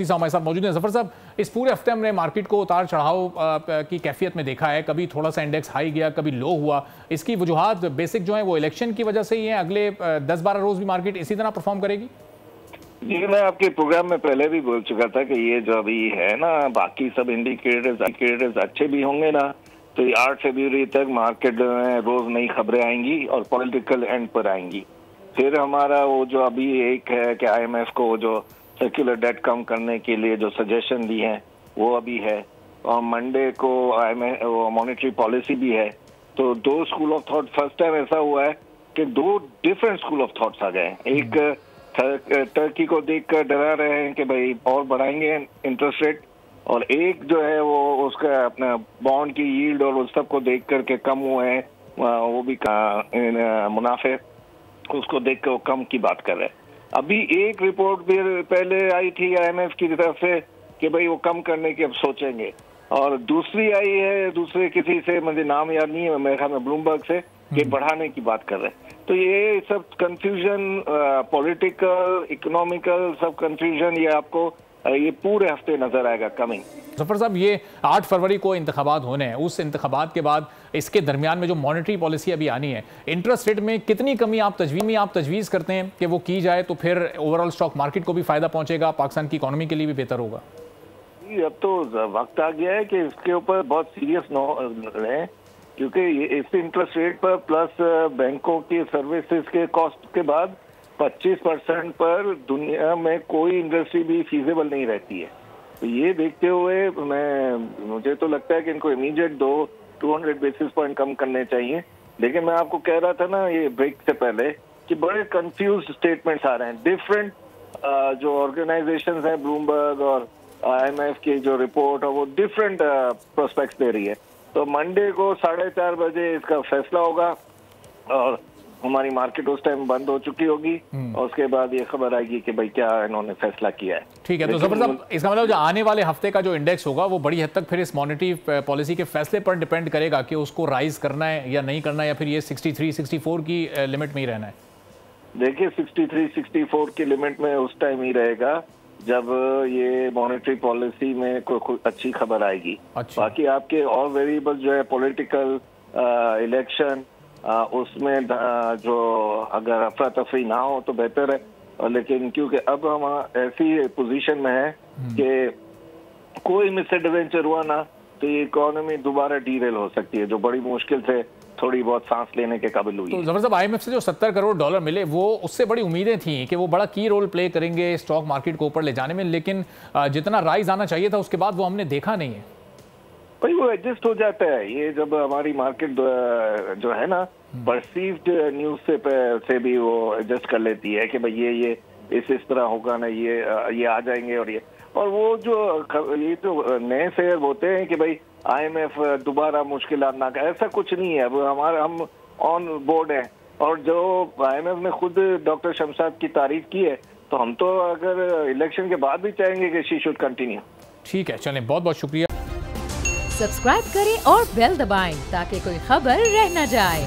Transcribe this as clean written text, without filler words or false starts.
हमारे साथ मौजूद हैं। जफर साहब, इस पूरे हफ्ते हमने मार्केट को उतार चढ़ाव की कैफियत में देखा है। कभी थोड़ा सा इंडेक्स हाई गया, कभी लो हुआ। इसकी वजूहात बेसिक जो है वो इलेक्शन की वजह से ही है। अगले 10-12 रोज भी मार्केट इसी तरह परफॉर्म करेगी? ये मैं आपके प्रोग्राम में पहले भी बोल चुका था कि ये जो अभी है ना, बाकी सब इंडिकेटर्स अच्छे भी होंगे ना, तो 8 फरवरी तक मार्केट में रोज नई खबरें आएंगी और पॉलिटिकल एंड पर आएंगी। फिर हमारा वो जो अभी एक है कि IMF को जो सर्कुलर डेट कम करने के लिए जो सजेशन दी है वो अभी है, और मंडे को IMF मॉनेटरी पॉलिसी भी है। तो 2 school of thought, first time ऐसा हुआ है कि 2 डिफरेंट स्कूल ऑफ थॉट्स आ गए। एक टर्की को देखकर डरा रहे हैं कि भाई और बढ़ाएंगे इंटरेस्ट रेट, और एक जो है वो उसका अपना बॉन्ड की यील्ड और उस सब को देख करके कम हुए हैं, वो भी मुनाफे उसको देख कर वो कम की बात कर रहे हैं। अभी एक रिपोर्ट भी पहले आई थी IMF की तरफ से कि भाई वो कम करने की अब सोचेंगे, और दूसरी आई है दूसरे किसी से, मुझे नाम याद नहीं है, मेरे ख्याल में ब्लूमबर्ग से, कि बढ़ाने की बात कर रहे हैं। तो ये सब कंफ्यूजन, पॉलिटिकल, इकोनॉमिकल सब कंफ्यूजन, ये आपको ये पूरे हफ्ते नजर आएगा कमिंग। जफर साहब, ये 8 फरवरी को इंतखाबात होने हैं। उस इंतखाबात के बाद इसके दरमियान में जो मॉनेटरी पॉलिसी अभी आनी है, इंटरेस्ट रेट में कितनी कमी आप तजवीज़ करते हैं कि वो की जाए तो फिर ओवरऑल स्टॉक मार्केट को भी फायदा पहुंचेगा, पाकिस्तान की इकोनॉमी के लिए भी बेहतर होगा? अब तो वक्त आ गया है कि इसके ऊपर बहुत सीरियस है, क्योंकि इस इंटरेस्ट रेट पर प्लस बैंकों की सर्विसेज के कॉस्ट के बाद 25% पर दुनिया में कोई इंडस्ट्री भी फीजेबल नहीं रहती है। तो ये देखते हुए मुझे तो लगता है कि इनको इमीडिएट 200 बेसिस पॉइंट कम करने चाहिए। लेकिन मैं आपको कह रहा था ना ये ब्रेक से पहले कि बड़े कंफ्यूज स्टेटमेंट्स आ रहे हैं। डिफरेंट जो ऑर्गेनाइजेशंस हैं, ब्लूमबर्ग और IMF की जो रिपोर्ट है वो डिफरेंट प्रोस्पेक्ट्स दे रही है। तो मंडे को 4:30 बजे इसका फैसला होगा, और हमारी मार्केट उस टाइम बंद हो चुकी होगी, और उसके बाद ये खबर आएगी कि भाई क्या इन्होंने फैसला किया है। ठीक है, तो जफर साहब, इसका मतलब जो आने वाले हफ्ते का जो इंडेक्स होगा वो बड़ी हद तक फिर इस मॉनेटरी पॉलिसी के फैसले पर डिपेंड करेगा कि उसको राइज करना है या नहीं करना है, या फिर ये 63-64 की लिमिट में ही रहना है। देखिए 63-64 की लिमिट में उस टाइम ही रहेगा जब ये मॉनेटरी पॉलिसी में कोई अच्छी खबर आएगी। अच्छा। बाकी आपके और वेरिएबल जो है पॉलिटिकल, इलेक्शन, उसमें जो अगर अफरा तफरी ना हो तो बेहतर है, लेकिन क्योंकि अब हम ऐसी पोजीशन में है कि कोई मिस एडवेंचर हुआ ना तो ये इकोनॉमी दोबारा डीरेल हो सकती है, जो बड़ी मुश्किल से थोड़ी बहुत सांस लेने के काबिल हुई। तो जफर साहब, IMF से जो $70 करोड़ मिले, वो उससे बड़ी उम्मीदें थी कि वो बड़ा की रोल प्ले करेंगे स्टॉक मार्केट को ऊपर ले जाने में, लेकिन जितना राइज आना चाहिए था उसके बाद वो हमने देखा नहीं है। भाई वो एडजस्ट हो जाता है। ये जब हमारी मार्केट जो है ना, परसीव्ड न्यूज से भी वो एडजस्ट कर लेती है कि भाई ये इस तरह होगा ना, ये आ जाएंगे, और वो जो नए शेयर होते हैं कि भाई IMF दोबारा मुश्किलात ना कर, ऐसा कुछ नहीं है। हम ऑन बोर्ड हैं, और जो IMF ने खुद डॉक्टर शमशाद की तारीफ की है, तो हम तो अगर इलेक्शन के बाद भी चाहेंगे कि शी शुड कंटिन्यू। ठीक है, चलें, बहुत बहुत शुक्रिया। सब्सक्राइब करें और बेल दबाएं ताकि कोई खबर रह न जाए।